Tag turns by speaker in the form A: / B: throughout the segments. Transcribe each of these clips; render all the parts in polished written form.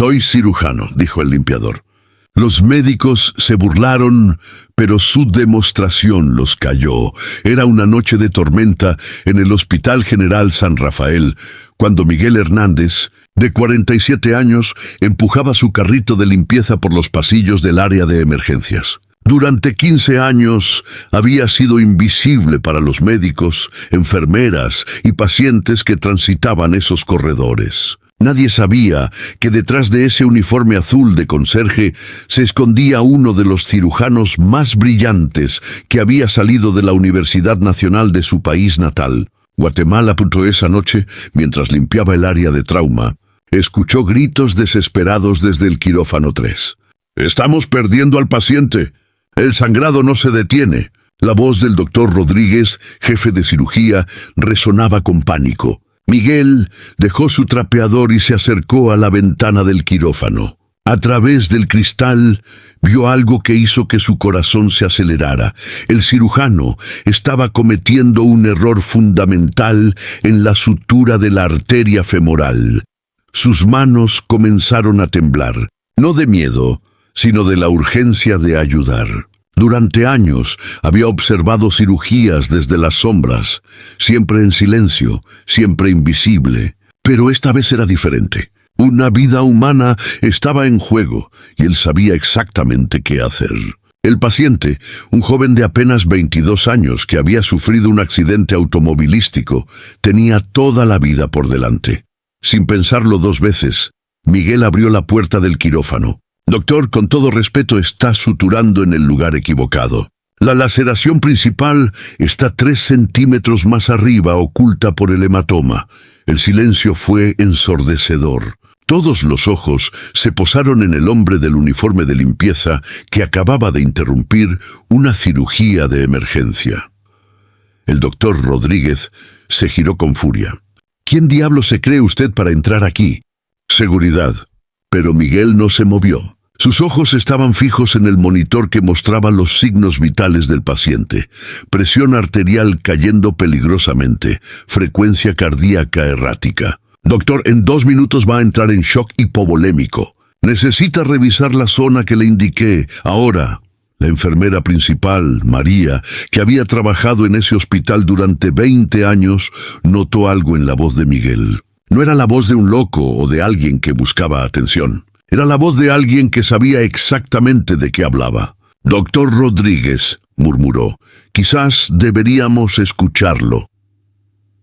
A: Soy cirujano, dijo el limpiador. Los médicos se burlaron, pero su demostración los calló. Era una noche de tormenta en el Hospital General San Rafael, cuando Miguel Hernández, de 47 años, empujaba su carrito de limpieza por los pasillos del área de emergencias. Durante 15 años había sido invisible para los médicos, enfermeras y pacientes que transitaban esos corredores. Nadie sabía que detrás de ese uniforme azul de conserje se escondía uno de los cirujanos más brillantes que había salido de la Universidad Nacional de su país natal. Guatemala. Esa noche, mientras limpiaba el área de trauma, escuchó gritos desesperados desde el quirófano 3. «¡Estamos perdiendo al paciente! El sangrado no se detiene». La voz del doctor Rodríguez, jefe de cirugía, resonaba con pánico. Miguel dejó su trapeador y se acercó a la ventana del quirófano. A través del cristal vio algo que hizo que su corazón se acelerara. El cirujano estaba cometiendo un error fundamental en la sutura de la arteria femoral. Sus manos comenzaron a temblar, no de miedo, sino de la urgencia de ayudar. Durante años había observado cirugías desde las sombras, siempre en silencio, siempre invisible. Pero esta vez era diferente. Una vida humana estaba en juego y él sabía exactamente qué hacer. El paciente, un joven de apenas 22 años que había sufrido un accidente automovilístico, tenía toda la vida por delante. Sin pensarlo dos veces, Miguel abrió la puerta del quirófano. «Doctor, con todo respeto, está suturando en el lugar equivocado. La laceración principal está 3 centímetros más arriba, oculta por el hematoma». El silencio fue ensordecedor. Todos los ojos se posaron en el hombre del uniforme de limpieza que acababa de interrumpir una cirugía de emergencia. El doctor Rodríguez se giró con furia. «¿Quién diablo se cree usted para entrar aquí?» «Seguridad». Pero Miguel no se movió. Sus ojos estaban fijos en el monitor que mostraba los signos vitales del paciente. Presión arterial cayendo peligrosamente, frecuencia cardíaca errática. «Doctor, en 2 minutos va a entrar en shock hipovolémico. Necesita revisar la zona que le indiqué, ahora». La enfermera principal, María, que había trabajado en ese hospital durante 20 años, notó algo en la voz de Miguel. No era la voz de un loco o de alguien que buscaba atención. Era la voz de alguien que sabía exactamente de qué hablaba. «Doctor Rodríguez», murmuró, «quizás deberíamos escucharlo».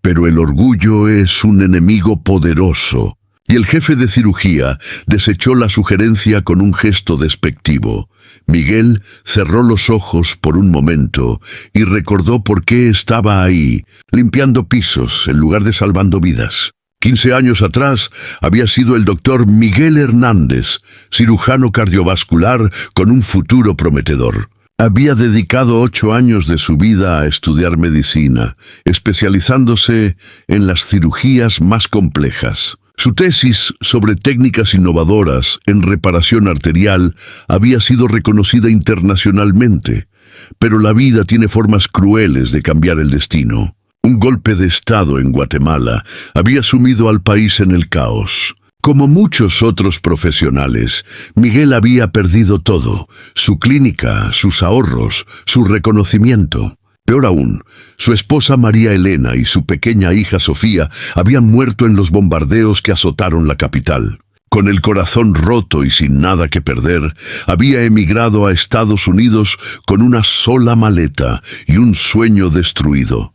A: Pero el orgullo es un enemigo poderoso, y el jefe de cirugía desechó la sugerencia con un gesto despectivo. Miguel cerró los ojos por un momento y recordó por qué estaba ahí, limpiando pisos en lugar de salvando vidas. 15 años atrás había sido el doctor Miguel Hernández, cirujano cardiovascular con un futuro prometedor. Había dedicado 8 años de su vida a estudiar medicina, especializándose en las cirugías más complejas. Su tesis sobre técnicas innovadoras en reparación arterial había sido reconocida internacionalmente, pero la vida tiene formas crueles de cambiar el destino. Un golpe de Estado en Guatemala había sumido al país en el caos. Como muchos otros profesionales, Miguel había perdido todo: su clínica, sus ahorros, su reconocimiento. Peor aún, su esposa María Elena y su pequeña hija Sofía habían muerto en los bombardeos que azotaron la capital. Con el corazón roto y sin nada que perder, había emigrado a Estados Unidos con una sola maleta y un sueño destruido.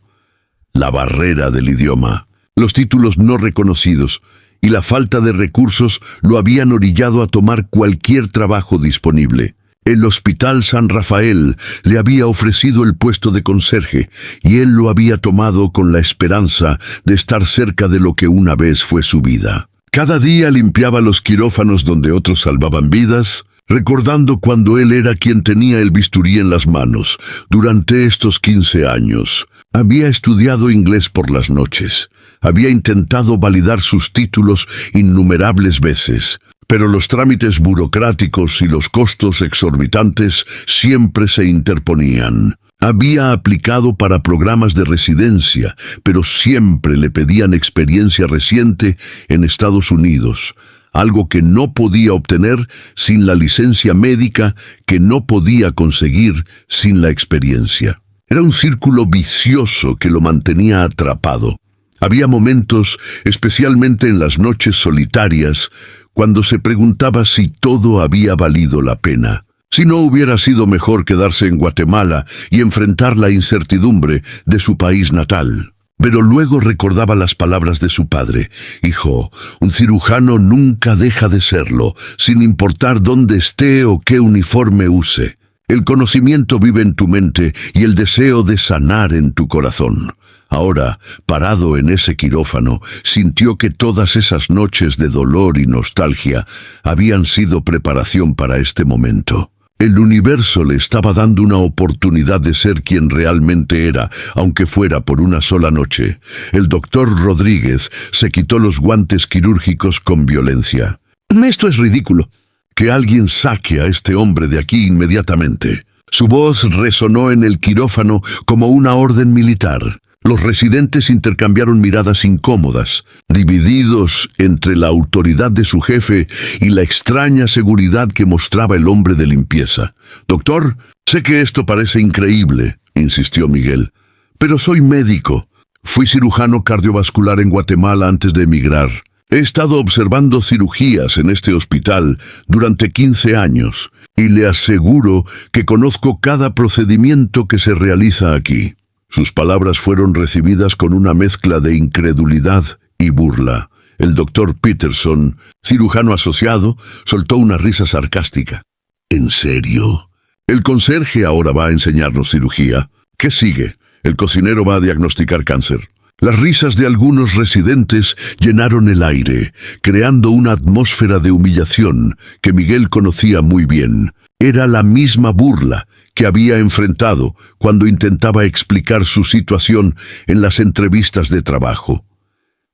A: La barrera del idioma, los títulos no reconocidos y la falta de recursos lo habían orillado a tomar cualquier trabajo disponible. El Hospital San Rafael le había ofrecido el puesto de conserje y él lo había tomado con la esperanza de estar cerca de lo que una vez fue su vida. Cada día limpiaba los quirófanos donde otros salvaban vidas, recordando cuando él era quien tenía el bisturí en las manos. Durante estos 15 años, había estudiado inglés por las noches, había intentado validar sus títulos innumerables veces, pero los trámites burocráticos y los costos exorbitantes siempre se interponían. Había aplicado para programas de residencia, pero siempre le pedían experiencia reciente en Estados Unidos. algo que no podía obtener sin la licencia médica, que no podía conseguir sin la experiencia. Era un círculo vicioso que lo mantenía atrapado. Había momentos, especialmente en las noches solitarias, cuando se preguntaba si todo había valido la pena. Si no hubiera sido mejor quedarse en Guatemala y enfrentar la incertidumbre de su país natal. Pero luego recordaba las palabras de su padre: «Hijo, un cirujano nunca deja de serlo, sin importar dónde esté o qué uniforme use. El conocimiento vive en tu mente y el deseo de sanar en tu corazón». Ahora, parado en ese quirófano, sintió que todas esas noches de dolor y nostalgia habían sido preparación para este momento. El universo le estaba dando una oportunidad de ser quien realmente era, aunque fuera por una sola noche. El doctor Rodríguez se quitó los guantes quirúrgicos con violencia. «Esto es ridículo. Que alguien saque a este hombre de aquí inmediatamente». Su voz resonó en el quirófano como una orden militar. Los residentes intercambiaron miradas incómodas, divididos entre la autoridad de su jefe y la extraña seguridad que mostraba el hombre de limpieza. «Doctor, sé que esto parece increíble», insistió Miguel, «pero soy médico. Fui cirujano cardiovascular en Guatemala antes de emigrar. He estado observando cirugías en este hospital durante 15 años y le aseguro que conozco cada procedimiento que se realiza aquí». Sus palabras fueron recibidas con una mezcla de incredulidad y burla. El doctor Peterson, cirujano asociado, soltó una risa sarcástica. «¿En serio? El conserje ahora va a enseñarnos cirugía. ¿Qué sigue? El cocinero va a diagnosticar cáncer». Las risas de algunos residentes llenaron el aire, creando una atmósfera de humillación que Miguel conocía muy bien. Era la misma burla que había enfrentado cuando intentaba explicar su situación en las entrevistas de trabajo.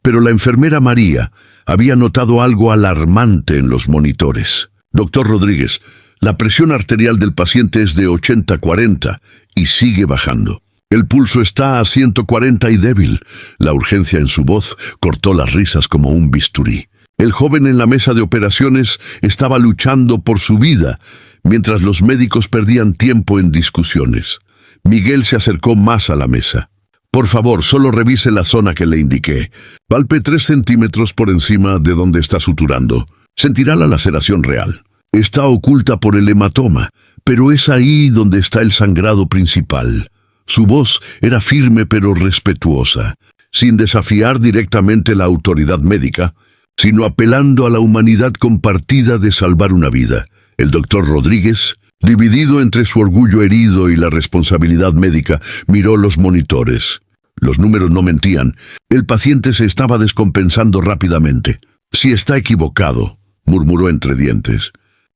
A: Pero la enfermera María había notado algo alarmante en los monitores. «Doctor Rodríguez, la presión arterial del paciente es de 80-40 y sigue bajando. El pulso está a 140 y débil». La urgencia en su voz cortó las risas como un bisturí. El joven en la mesa de operaciones estaba luchando por su vida, mientras los médicos perdían tiempo en discusiones. Miguel se acercó más a la mesa. «Por favor, solo revise la zona que le indiqué. Palpe 3 centímetros por encima de donde está suturando. Sentirá la laceración real. Está oculta por el hematoma, pero es ahí donde está el sangrado principal». Su voz era firme pero respetuosa, sin desafiar directamente la autoridad médica, sino apelando a la humanidad compartida de salvar una vida. El doctor Rodríguez, dividido entre su orgullo herido y la responsabilidad médica, miró los monitores. Los números no mentían. El paciente se estaba descompensando rápidamente. «Si está equivocado», murmuró entre dientes,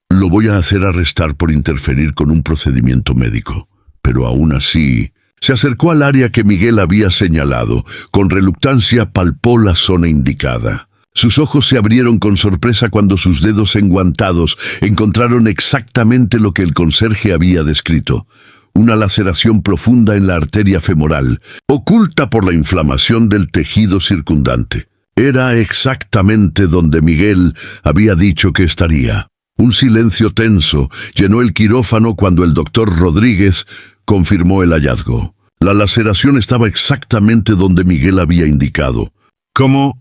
A: «lo voy a hacer arrestar por interferir con un procedimiento médico». Pero aún así, se acercó al área que Miguel había señalado. Con reluctancia palpó la zona indicada. Sus ojos se abrieron con sorpresa cuando sus dedos enguantados encontraron exactamente lo que el conserje había descrito: una laceración profunda en la arteria femoral, oculta por la inflamación del tejido circundante. Era exactamente donde Miguel había dicho que estaría. Un silencio tenso llenó el quirófano cuando el doctor Rodríguez confirmó el hallazgo. La laceración estaba exactamente donde Miguel había indicado. ¿Cómo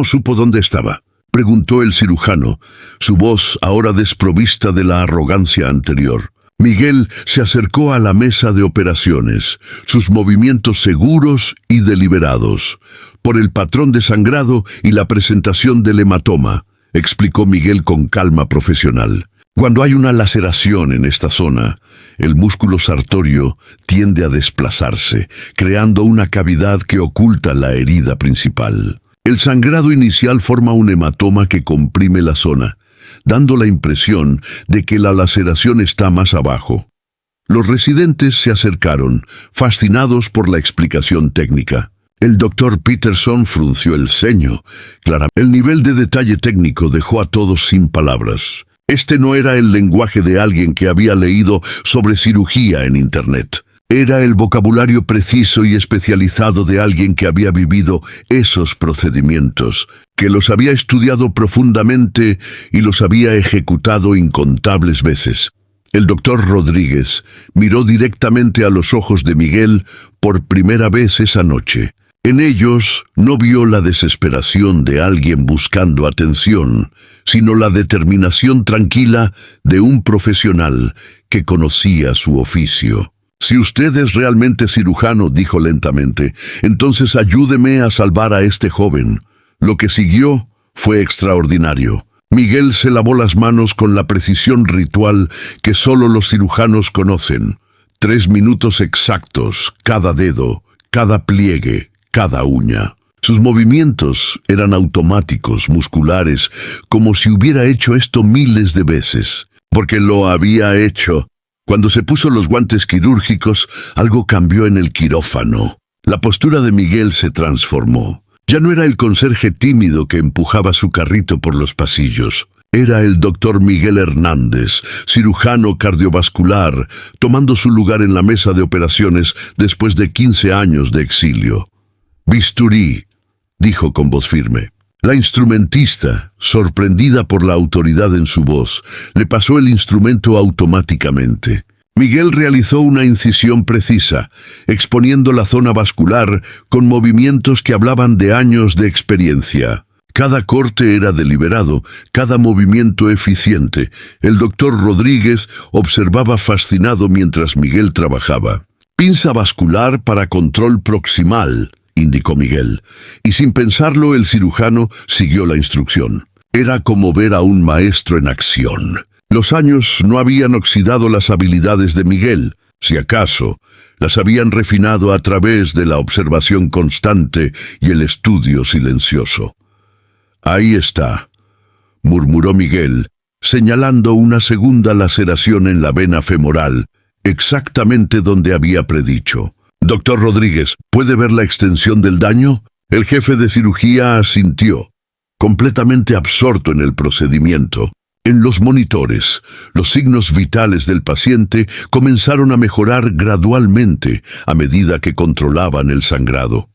A: supo dónde estaba?», preguntó el cirujano, su voz ahora desprovista de la arrogancia anterior. Miguel se acercó a la mesa de operaciones, sus movimientos seguros y deliberados. «Por el patrón de sangrado y la presentación del hematoma», explicó Miguel con calma profesional. «Cuando hay una laceración en esta zona, el músculo sartorio tiende a desplazarse, creando una cavidad que oculta la herida principal. El sangrado inicial forma un hematoma que comprime la zona, dando la impresión de que la laceración está más abajo». Los residentes se acercaron, fascinados por la explicación técnica. El doctor Peterson frunció el ceño. Claramente, el nivel de detalle técnico dejó a todos sin palabras. Este no era el lenguaje de alguien que había leído sobre cirugía en Internet. Era el vocabulario preciso y especializado de alguien que había vivido esos procedimientos, que los había estudiado profundamente y los había ejecutado incontables veces. El doctor Rodríguez miró directamente a los ojos de Miguel por primera vez esa noche. En ellos no vio la desesperación de alguien buscando atención, sino la determinación tranquila de un profesional que conocía su oficio. «Si usted es realmente cirujano», dijo lentamente, «entonces ayúdeme a salvar a este joven». Lo que siguió fue extraordinario. Miguel se lavó las manos con la precisión ritual que solo los cirujanos conocen. 3 minutos exactos, cada dedo, cada pliegue, cada uña. Sus movimientos eran automáticos, musculares, como si hubiera hecho esto miles de veces. Porque lo había hecho. Cuando se puso los guantes quirúrgicos, algo cambió en el quirófano. La postura de Miguel se transformó. Ya no era el conserje tímido que empujaba su carrito por los pasillos. Era el doctor Miguel Hernández, cirujano cardiovascular, tomando su lugar en la mesa de operaciones después de 15 años de exilio. «Bisturí», dijo con voz firme. La instrumentista, sorprendida por la autoridad en su voz, le pasó el instrumento automáticamente. Miguel realizó una incisión precisa, exponiendo la zona vascular con movimientos que hablaban de años de experiencia. Cada corte era deliberado, cada movimiento eficiente. El doctor Rodríguez observaba fascinado mientras Miguel trabajaba. «Pinza vascular para control proximal», indicó Miguel, y sin pensarlo el cirujano siguió la instrucción. Era como ver a un maestro en acción. Los años no habían oxidado las habilidades de Miguel, si acaso, las habían refinado a través de la observación constante y el estudio silencioso. «Ahí está», murmuró Miguel, señalando una segunda laceración en la vena femoral, exactamente donde había predicho. «Doctor Rodríguez, ¿puede ver la extensión del daño?» El jefe de cirugía asintió, completamente absorto en el procedimiento. En los monitores, los signos vitales del paciente comenzaron a mejorar gradualmente a medida que controlaban el sangrado.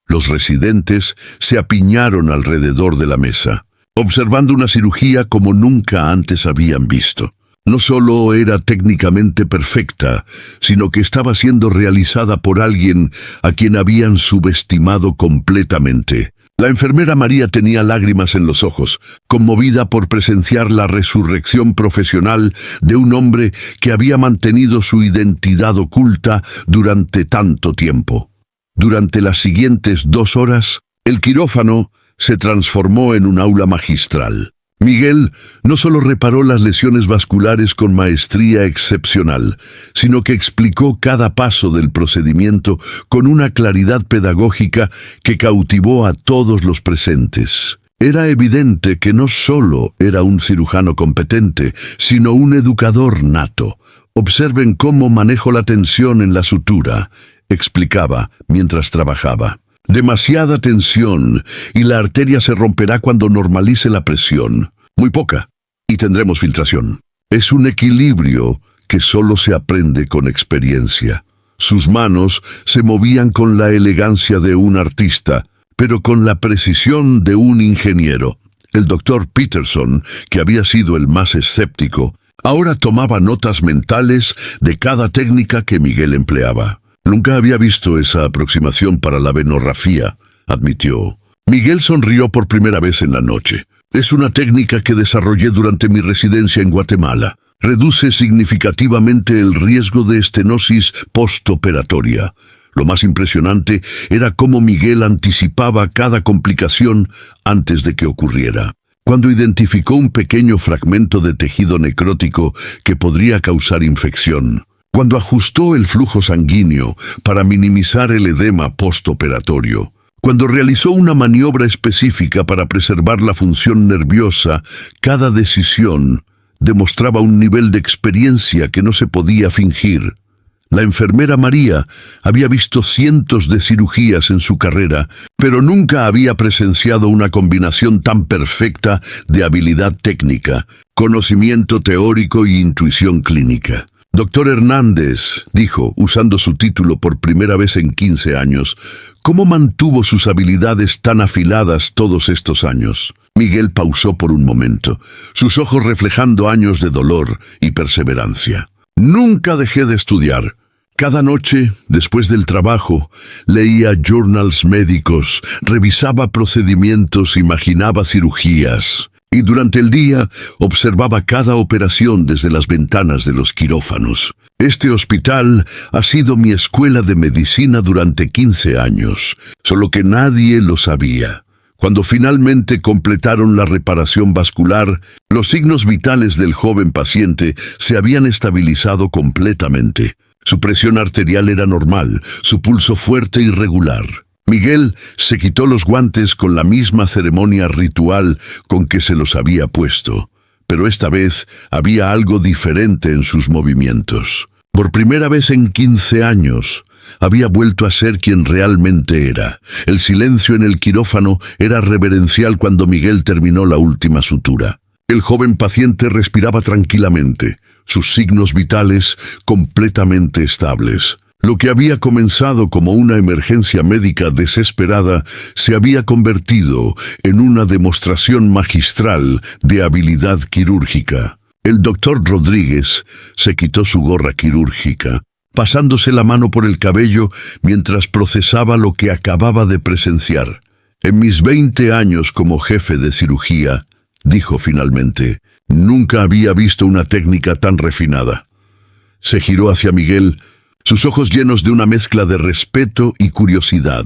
A: Los residentes se apiñaron alrededor de la mesa, observando una cirugía como nunca antes habían visto. No solo era técnicamente perfecta, sino que estaba siendo realizada por alguien a quien habían subestimado completamente. La enfermera María tenía lágrimas en los ojos, conmovida por presenciar la resurrección profesional de un hombre que había mantenido su identidad oculta durante tanto tiempo. Durante las siguientes 2 horas, el quirófano se transformó en un aula magistral. Miguel no solo reparó las lesiones vasculares con maestría excepcional, sino que explicó cada paso del procedimiento con una claridad pedagógica que cautivó a todos los presentes. Era evidente que no solo era un cirujano competente, sino un educador nato. «Observen cómo manejo la tensión en la sutura», explicaba mientras trabajaba. «Demasiada tensión y la arteria se romperá cuando normalice la presión. Muy poca y tendremos filtración. Es un equilibrio que solo se aprende con experiencia». Sus manos se movían con la elegancia de un artista, pero con la precisión de un ingeniero. El doctor Peterson, que había sido el más escéptico, ahora tomaba notas mentales de cada técnica que Miguel empleaba. «Nunca había visto esa aproximación para la venorrafía», admitió. Miguel sonrió por primera vez en la noche. «Es una técnica que desarrollé durante mi residencia en Guatemala. Reduce significativamente el riesgo de estenosis postoperatoria». Lo más impresionante era cómo Miguel anticipaba cada complicación antes de que ocurriera. Cuando identificó un pequeño fragmento de tejido necrótico que podría causar infección, cuando ajustó el flujo sanguíneo para minimizar el edema postoperatorio, cuando realizó una maniobra específica para preservar la función nerviosa, cada decisión demostraba un nivel de experiencia que no se podía fingir. La enfermera María había visto cientos de cirugías en su carrera, pero nunca había presenciado una combinación tan perfecta de habilidad técnica, conocimiento teórico y intuición clínica. Doctor Hernández, dijo, usando su título por primera vez en 15 años, ¿cómo mantuvo sus habilidades tan afiladas todos estos años? Miguel pausó por un momento, sus ojos reflejando años de dolor y perseverancia. Nunca dejé de estudiar. Cada noche, después del trabajo, leía journals médicos, revisaba procedimientos, imaginaba cirugías. Y durante el día observaba cada operación desde las ventanas de los quirófanos. Este hospital ha sido mi escuela de medicina durante 15 años, solo que nadie lo sabía. Cuando finalmente completaron la reparación vascular, los signos vitales del joven paciente se habían estabilizado completamente. Su presión arterial era normal, su pulso fuerte y regular. Miguel se quitó los guantes con la misma ceremonia ritual con que se los había puesto, pero esta vez había algo diferente en sus movimientos. Por primera vez en 15 años, había vuelto a ser quien realmente era. El silencio en el quirófano era reverencial cuando Miguel terminó la última sutura. El joven paciente respiraba tranquilamente, sus signos vitales completamente estables. Lo que había comenzado como una emergencia médica desesperada se había convertido en una demostración magistral de habilidad quirúrgica. El doctor Rodríguez se quitó su gorra quirúrgica, pasándose la mano por el cabello mientras procesaba lo que acababa de presenciar. En mis 20 años como jefe de cirugía, dijo finalmente, nunca había visto una técnica tan refinada. Se giró hacia Miguel, sus ojos llenos de una mezcla de respeto y curiosidad.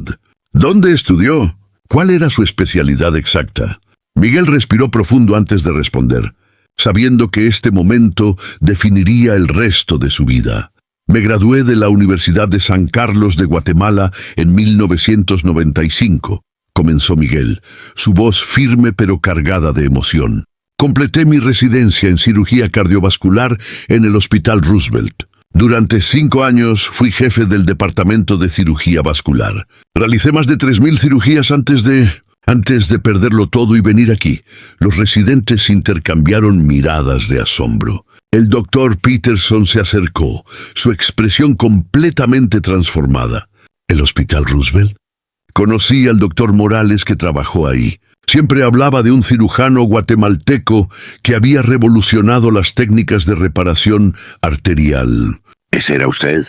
A: ¿Dónde estudió? ¿Cuál era su especialidad exacta? Miguel respiró profundo antes de responder, sabiendo que este momento definiría el resto de su vida. Me gradué de la Universidad de San Carlos de Guatemala en 1995, comenzó Miguel, su voz firme pero cargada de emoción. Completé mi residencia en cirugía cardiovascular en el Hospital Roosevelt. Durante 5 años fui jefe del departamento de cirugía vascular. Realicé más de 3.000 cirugías antes de perderlo todo y venir aquí. Los residentes intercambiaron miradas de asombro. El doctor Peterson se acercó, su expresión completamente transformada. ¿El Hospital Roosevelt? Conocí al doctor Morales que trabajó ahí. Siempre hablaba de un cirujano guatemalteco que había revolucionado las técnicas de reparación arterial. ¿Ese era usted?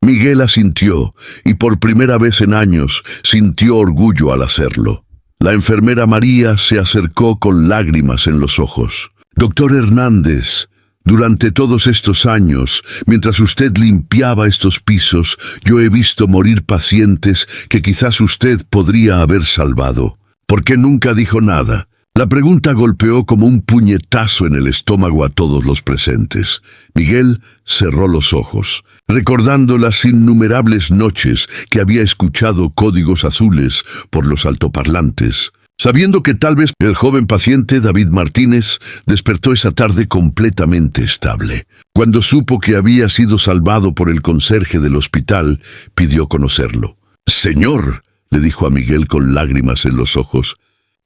A: Miguel asintió, y por primera vez en años sintió orgullo al hacerlo. La enfermera María se acercó con lágrimas en los ojos. Doctor Hernández, durante todos estos años, mientras usted limpiaba estos pisos, yo he visto morir pacientes que quizás usted podría haber salvado. ¿Por qué nunca dijo nada? La pregunta golpeó como un puñetazo en el estómago a todos los presentes. Miguel cerró los ojos, recordando las innumerables noches que había escuchado códigos azules por los altoparlantes, sabiendo que tal vez el joven paciente David Martínez despertó esa tarde completamente estable. Cuando supo que había sido salvado por el conserje del hospital, pidió conocerlo. «Señor», le dijo a Miguel con lágrimas en los ojos,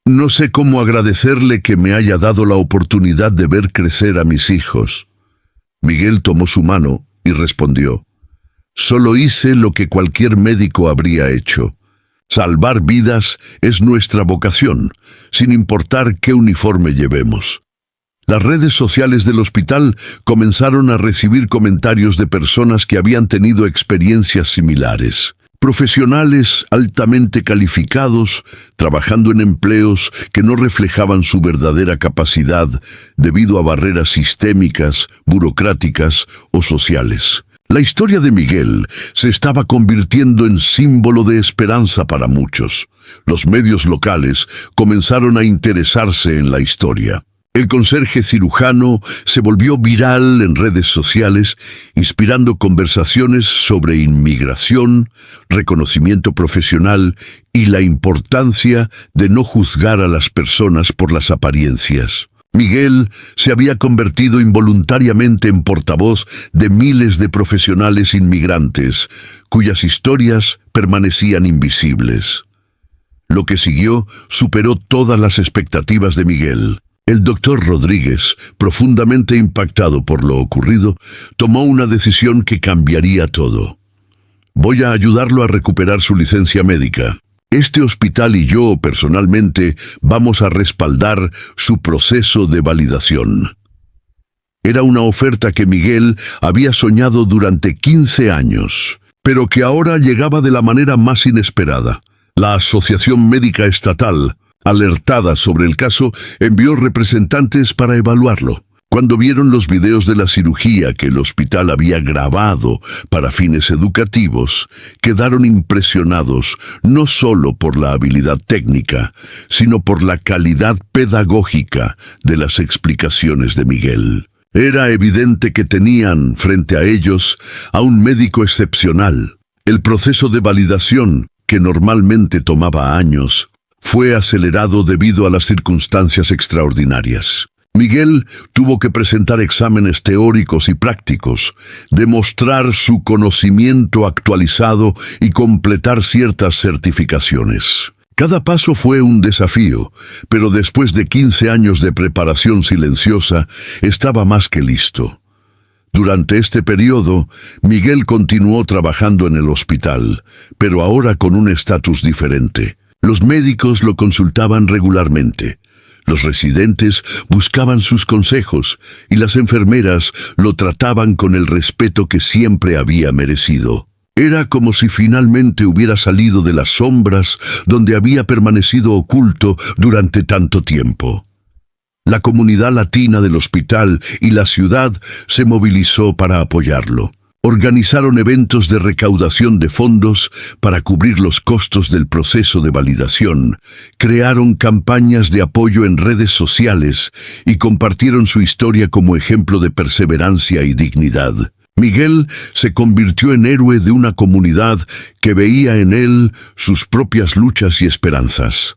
A: «no sé cómo agradecerle que me haya dado la oportunidad de ver crecer a mis hijos». Miguel tomó su mano y respondió, «Solo hice lo que cualquier médico habría hecho. Salvar vidas es nuestra vocación, sin importar qué uniforme llevemos». Las redes sociales del hospital comenzaron a recibir comentarios de personas que habían tenido experiencias similares. Profesionales altamente calificados, trabajando en empleos que no reflejaban su verdadera capacidad debido a barreras sistémicas, burocráticas o sociales. La historia de Miguel se estaba convirtiendo en símbolo de esperanza para muchos. Los medios locales comenzaron a interesarse en la historia. El conserje cirujano se volvió viral en redes sociales, inspirando conversaciones sobre inmigración, reconocimiento profesional y la importancia de no juzgar a las personas por las apariencias. Miguel se había convertido involuntariamente en portavoz de miles de profesionales inmigrantes, cuyas historias permanecían invisibles. Lo que siguió superó todas las expectativas de Miguel. El doctor Rodríguez, profundamente impactado por lo ocurrido, tomó una decisión que cambiaría todo. Voy a ayudarlo a recuperar su licencia médica. Este hospital y yo, personalmente, vamos a respaldar su proceso de validación. Era una oferta que Miguel había soñado durante 15 años, pero que ahora llegaba de la manera más inesperada. La Asociación Médica Estatal, alertada sobre el caso, envió representantes para evaluarlo. Cuando vieron los videos de la cirugía que el hospital había grabado para fines educativos, quedaron impresionados no solo por la habilidad técnica, sino por la calidad pedagógica de las explicaciones de Miguel. Era evidente que tenían frente a ellos a un médico excepcional. El proceso de validación, que normalmente tomaba años, fue acelerado debido a las circunstancias extraordinarias. Miguel tuvo que presentar exámenes teóricos y prácticos, demostrar su conocimiento actualizado y completar ciertas certificaciones. Cada paso fue un desafío, pero después de 15 años de preparación silenciosa, estaba más que listo. Durante este periodo, Miguel continuó trabajando en el hospital, pero ahora con un estatus diferente. Los médicos lo consultaban regularmente. Los residentes buscaban sus consejos y las enfermeras lo trataban con el respeto que siempre había merecido. Era como si finalmente hubiera salido de las sombras donde había permanecido oculto durante tanto tiempo. La comunidad latina del hospital y la ciudad se movilizó para apoyarlo. Organizaron eventos de recaudación de fondos para cubrir los costos del proceso de validación, crearon campañas de apoyo en redes sociales y compartieron su historia como ejemplo de perseverancia y dignidad. Miguel se convirtió en héroe de una comunidad que veía en él sus propias luchas y esperanzas.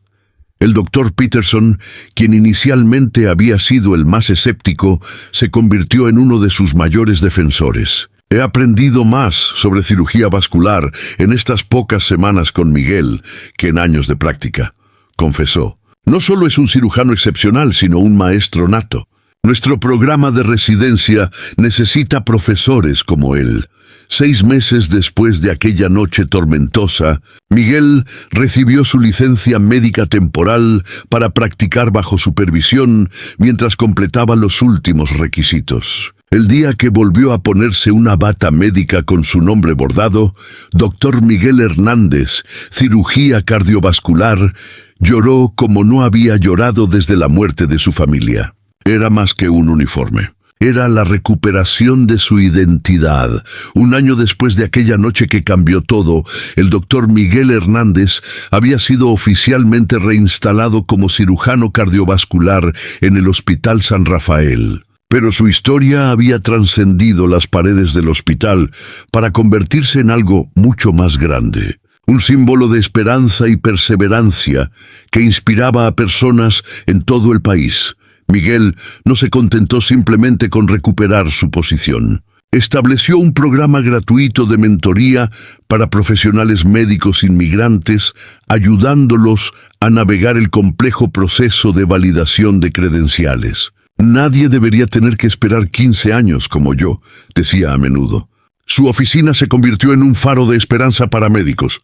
A: El doctor Peterson, quien inicialmente había sido el más escéptico, se convirtió en uno de sus mayores defensores. He aprendido más sobre cirugía vascular en estas pocas semanas con Miguel que en años de práctica, confesó. No solo es un cirujano excepcional, sino un maestro nato. Nuestro programa de residencia necesita profesores como él. 6 meses después de aquella noche tormentosa, Miguel recibió su licencia médica temporal para practicar bajo supervisión mientras completaba los últimos requisitos. El día que volvió a ponerse una bata médica con su nombre bordado, Dr. Miguel Hernández, cirugía cardiovascular, lloró como no había llorado desde la muerte de su familia. Era más que un uniforme. Era la recuperación de su identidad. Un año después de aquella noche que cambió todo, el doctor Miguel Hernández había sido oficialmente reinstalado como cirujano cardiovascular en el Hospital San Rafael. Pero su historia había trascendido las paredes del hospital para convertirse en algo mucho más grande. Un símbolo de esperanza y perseverancia que inspiraba a personas en todo el país. Miguel no se contentó simplemente con recuperar su posición. Estableció un programa gratuito de mentoría para profesionales médicos inmigrantes, ayudándolos a navegar el complejo proceso de validación de credenciales. Nadie debería tener que esperar 15 años como yo, decía a menudo. Su oficina se convirtió en un faro de esperanza para médicos,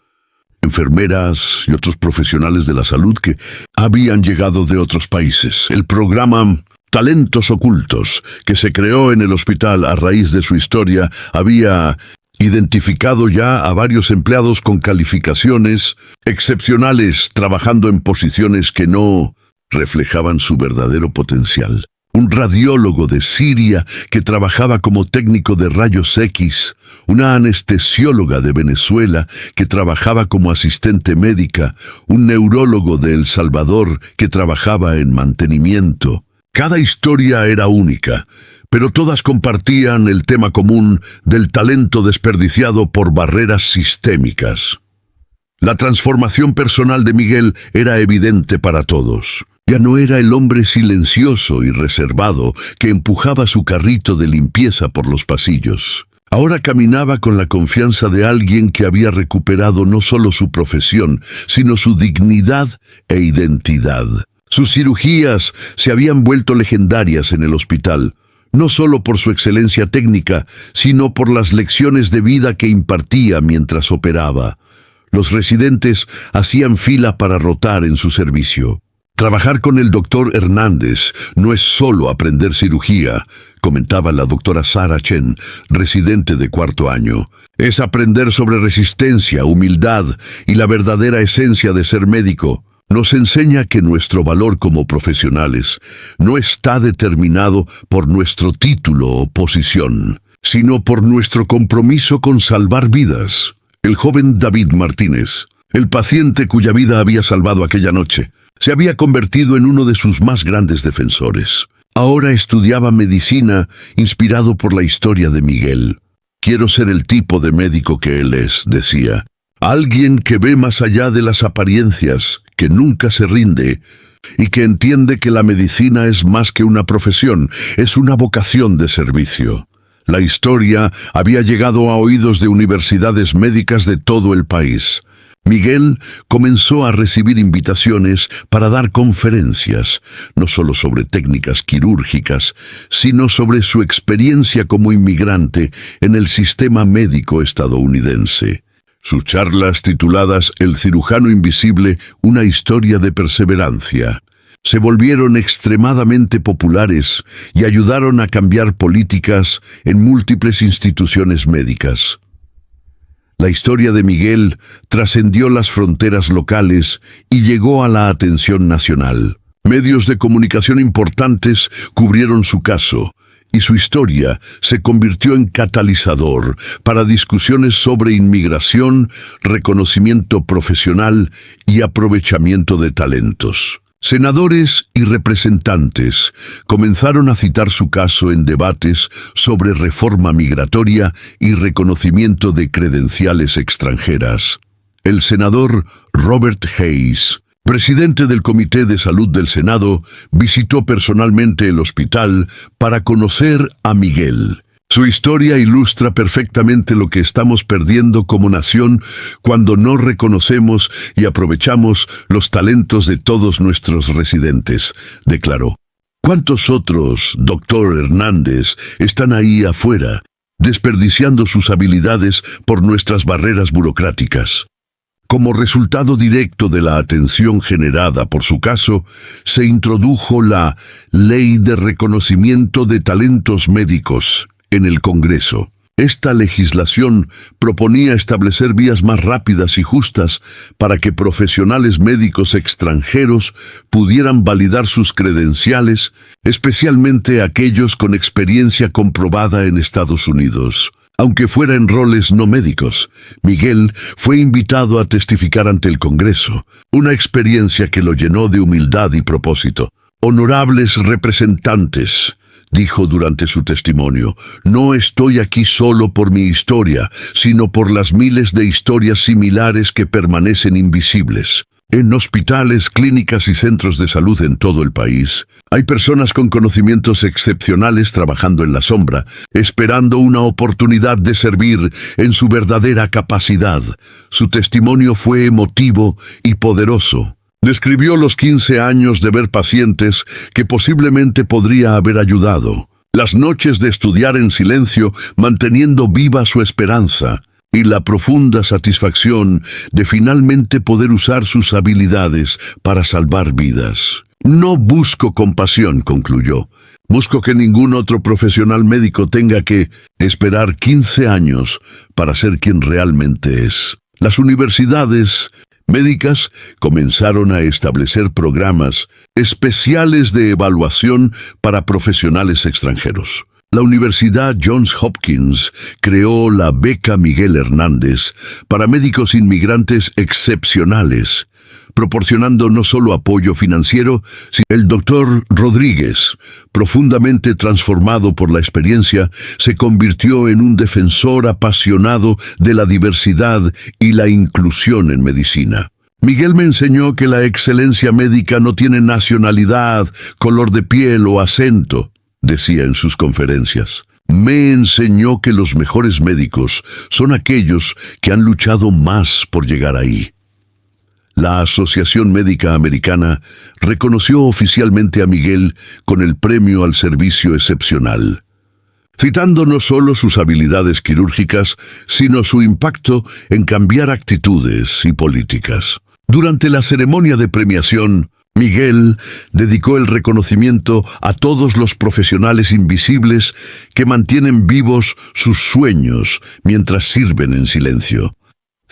A: enfermeras y otros profesionales de la salud que habían llegado de otros países. El programa Talentos Ocultos, que se creó en el hospital a raíz de su historia, había identificado ya a varios empleados con calificaciones excepcionales trabajando en posiciones que no reflejaban su verdadero potencial. Un radiólogo de Siria que trabajaba como técnico de rayos X, una anestesióloga de Venezuela que trabajaba como asistente médica, un neurólogo de El Salvador que trabajaba en mantenimiento. Cada historia era única, pero todas compartían el tema común del talento desperdiciado por barreras sistémicas. La transformación personal de Miguel era evidente para todos. Ya no era el hombre silencioso y reservado que empujaba su carrito de limpieza por los pasillos. Ahora caminaba con la confianza de alguien que había recuperado no solo su profesión, sino su dignidad e identidad. Sus cirugías se habían vuelto legendarias en el hospital, no solo por su excelencia técnica, sino por las lecciones de vida que impartía mientras operaba. Los residentes hacían fila para rotar en su servicio. Trabajar con el doctor Hernández no es solo aprender cirugía, comentaba la doctora Sarah Chen, residente de 4º año. Es aprender sobre resistencia, humildad y la verdadera esencia de ser médico. Nos enseña que nuestro valor como profesionales no está determinado por nuestro título o posición, sino por nuestro compromiso con salvar vidas. El joven David Martínez, el paciente cuya vida había salvado aquella noche, se había convertido en uno de sus más grandes defensores. Ahora estudiaba medicina inspirado por la historia de Miguel. Quiero ser el tipo de médico que él es, decía. Alguien que ve más allá de las apariencias, que nunca se rinde y que entiende que la medicina es más que una profesión, es una vocación de servicio. La historia había llegado a oídos de universidades médicas de todo el país. Miguel comenzó a recibir invitaciones para dar conferencias, no solo sobre técnicas quirúrgicas, sino sobre su experiencia como inmigrante en el sistema médico estadounidense. Sus charlas tituladas El cirujano invisible, una historia de perseverancia, se volvieron extremadamente populares y ayudaron a cambiar políticas en múltiples instituciones médicas. La historia de Miguel trascendió las fronteras locales y llegó a la atención nacional. Medios de comunicación importantes cubrieron su caso, y su historia se convirtió en catalizador para discusiones sobre inmigración, reconocimiento profesional y aprovechamiento de talentos. Senadores y representantes comenzaron a citar su caso en debates sobre reforma migratoria y reconocimiento de credenciales extranjeras. El senador Robert Hayes, presidente del Comité de Salud del Senado, visitó personalmente el hospital para conocer a Miguel. Su historia ilustra perfectamente lo que estamos perdiendo como nación cuando no reconocemos y aprovechamos los talentos de todos nuestros residentes, declaró. ¿Cuántos otros, doctor Hernández, están ahí afuera, desperdiciando sus habilidades por nuestras barreras burocráticas? Como resultado directo de la atención generada por su caso, se introdujo la Ley de Reconocimiento de Talentos Médicos en el Congreso. Esta legislación proponía establecer vías más rápidas y justas para que profesionales médicos extranjeros pudieran validar sus credenciales, especialmente aquellos con experiencia comprobada en Estados Unidos. Aunque fuera en roles no médicos, Miguel fue invitado a testificar ante el Congreso, una experiencia que lo llenó de humildad y propósito. Honorables representantes, dijo durante su testimonio, no estoy aquí solo por mi historia, sino por las miles de historias similares que permanecen invisibles. En hospitales, clínicas y centros de salud en todo el país, hay personas con conocimientos excepcionales trabajando en la sombra, esperando una oportunidad de servir en su verdadera capacidad. Su testimonio fue emotivo y poderoso. Describió los 15 años de ver pacientes que posiblemente podría haber ayudado, las noches de estudiar en silencio manteniendo viva su esperanza y la profunda satisfacción de finalmente poder usar sus habilidades para salvar vidas. No busco compasión, concluyó. Busco que ningún otro profesional médico tenga que esperar 15 años para ser quien realmente es. Las universidades médicas comenzaron a establecer programas especiales de evaluación para profesionales extranjeros. La Universidad Johns Hopkins creó la Beca Miguel Hernández para médicos inmigrantes excepcionales, proporcionando no solo apoyo financiero, sino el doctor Rodríguez, profundamente transformado por la experiencia, se convirtió en un defensor apasionado de la diversidad y la inclusión en medicina. Miguel me enseñó que la excelencia médica no tiene nacionalidad, color de piel o acento, decía en sus conferencias. Me enseñó que los mejores médicos son aquellos que han luchado más por llegar ahí. La Asociación Médica Americana reconoció oficialmente a Miguel con el Premio al Servicio Excepcional, citando no solo sus habilidades quirúrgicas, sino su impacto en cambiar actitudes y políticas. Durante la ceremonia de premiación, Miguel dedicó el reconocimiento a todos los profesionales invisibles que mantienen vivos sus sueños mientras sirven en silencio.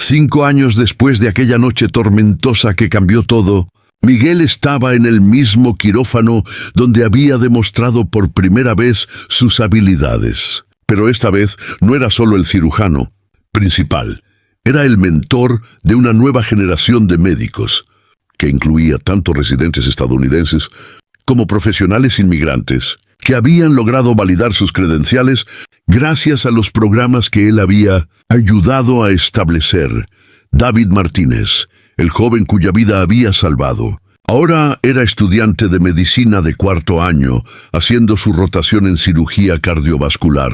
A: 5 años después de aquella noche tormentosa que cambió todo, Miguel estaba en el mismo quirófano donde había demostrado por primera vez sus habilidades. Pero esta vez no era solo el cirujano principal, era el mentor de una nueva generación de médicos, que incluía tanto residentes estadounidenses como profesionales inmigrantes, que habían logrado validar sus credenciales gracias a los programas que él había ayudado a establecer. David Martínez, el joven cuya vida había salvado, ahora era estudiante de medicina de 4º año, haciendo su rotación en cirugía cardiovascular,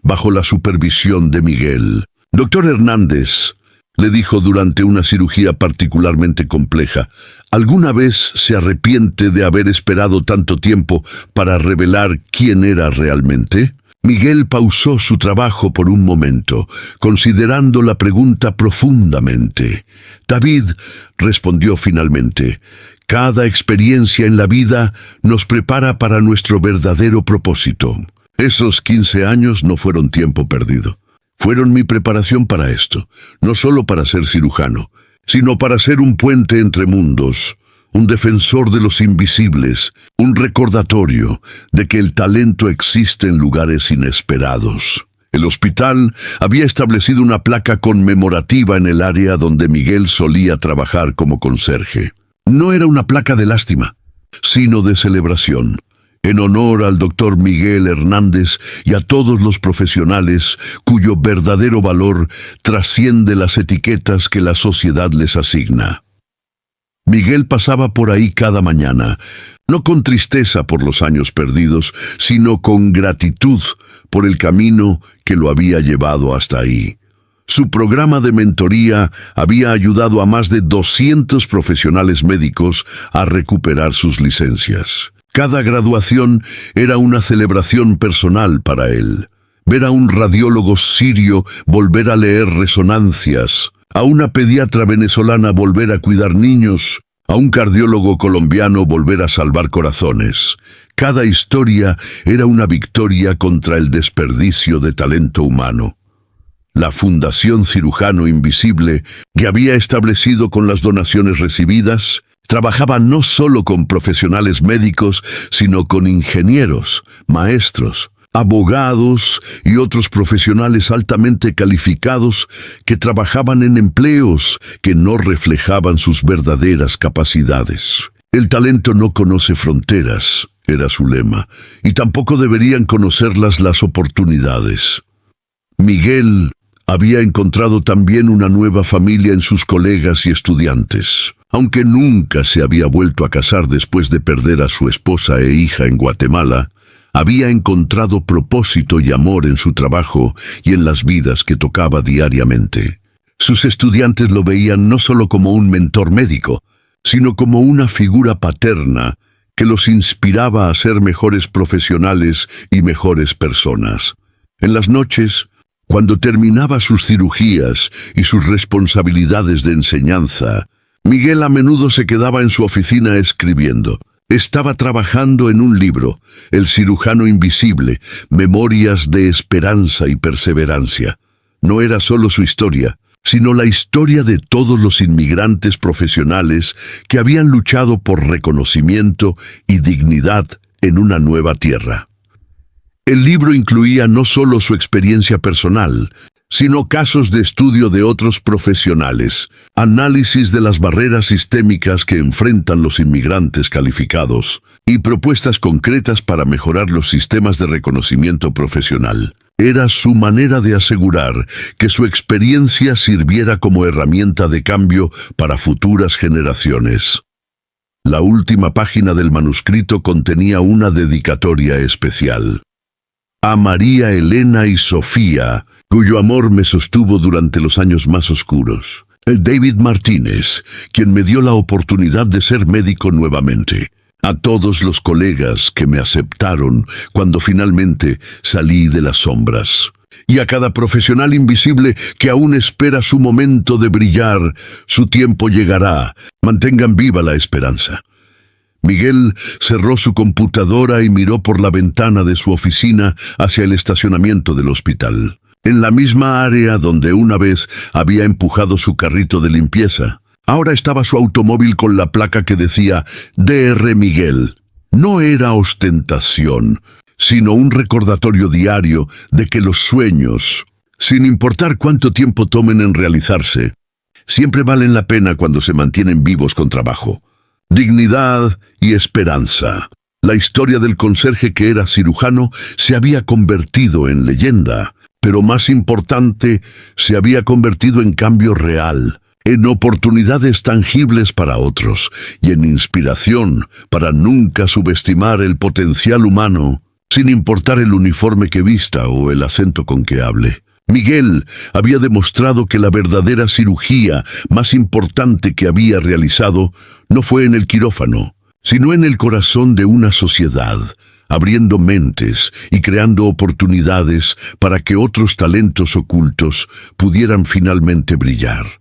A: bajo la supervisión de Miguel. Doctor Hernández, le dijo durante una cirugía particularmente compleja, ¿alguna vez se arrepiente de haber esperado tanto tiempo para revelar quién era realmente? Miguel pausó su trabajo por un momento, considerando la pregunta profundamente. David respondió finalmente, cada experiencia en la vida nos prepara para nuestro verdadero propósito. Esos 15 años no fueron tiempo perdido. Fueron mi preparación para esto, no solo para ser cirujano, sino para ser un puente entre mundos, un defensor de los invisibles, un recordatorio de que el talento existe en lugares inesperados. El hospital había establecido una placa conmemorativa en el área donde Miguel solía trabajar como conserje. No era una placa de lástima, sino de celebración, en honor al doctor Miguel Hernández y a todos los profesionales cuyo verdadero valor trasciende las etiquetas que la sociedad les asigna. Miguel pasaba por ahí cada mañana, no con tristeza por los años perdidos, sino con gratitud por el camino que lo había llevado hasta ahí. Su programa de mentoría había ayudado a más de 200 profesionales médicos a recuperar sus licencias. Cada graduación era una celebración personal para él. Ver a un radiólogo sirio volver a leer resonancias, a una pediatra venezolana volver a cuidar niños, a un cardiólogo colombiano volver a salvar corazones. Cada historia era una victoria contra el desperdicio de talento humano. La Fundación Cirujano Invisible, que había establecido con las donaciones recibidas, trabajaba no solo con profesionales médicos, sino con ingenieros, maestros, abogados y otros profesionales altamente calificados que trabajaban en empleos que no reflejaban sus verdaderas capacidades. El talento no conoce fronteras, era su lema, y tampoco deberían conocerlas las oportunidades. Miguel había encontrado también una nueva familia en sus colegas y estudiantes. Aunque nunca se había vuelto a casar después de perder a su esposa e hija en Guatemala, había encontrado propósito y amor en su trabajo y en las vidas que tocaba diariamente. Sus estudiantes lo veían no solo como un mentor médico, sino como una figura paterna que los inspiraba a ser mejores profesionales y mejores personas. En las noches, cuando terminaba sus cirugías y sus responsabilidades de enseñanza, Miguel a menudo se quedaba en su oficina escribiendo. Estaba trabajando en un libro, El cirujano invisible, Memorias de esperanza y perseverancia. No era solo su historia, sino la historia de todos los inmigrantes profesionales que habían luchado por reconocimiento y dignidad en una nueva tierra. El libro incluía no solo su experiencia personal, sino casos de estudio de otros profesionales, análisis de las barreras sistémicas que enfrentan los inmigrantes calificados y propuestas concretas para mejorar los sistemas de reconocimiento profesional. Era su manera de asegurar que su experiencia sirviera como herramienta de cambio para futuras generaciones. La última página del manuscrito contenía una dedicatoria especial. A María Elena y Sofía, cuyo amor me sostuvo durante los años más oscuros. David Martínez, quien me dio la oportunidad de ser médico nuevamente. A todos los colegas que me aceptaron cuando finalmente salí de las sombras. Y a cada profesional invisible que aún espera su momento de brillar, su tiempo llegará. Mantengan viva la esperanza. Miguel cerró su computadora y miró por la ventana de su oficina hacia el estacionamiento del hospital. En la misma área donde una vez había empujado su carrito de limpieza, ahora estaba su automóvil con la placa que decía Dr. Miguel. No era ostentación, sino un recordatorio diario de que los sueños, sin importar cuánto tiempo tomen en realizarse, siempre valen la pena cuando se mantienen vivos con trabajo. Dignidad y esperanza. La historia del conserje que era cirujano se había convertido en leyenda, pero más importante, se había convertido en cambio real, en oportunidades tangibles para otros y en inspiración para nunca subestimar el potencial humano, sin importar el uniforme que vista o el acento con que hable. Miguel había demostrado que la verdadera cirugía más importante que había realizado no fue en el quirófano, sino en el corazón de una sociedad, abriendo mentes y creando oportunidades para que otros talentos ocultos pudieran finalmente brillar.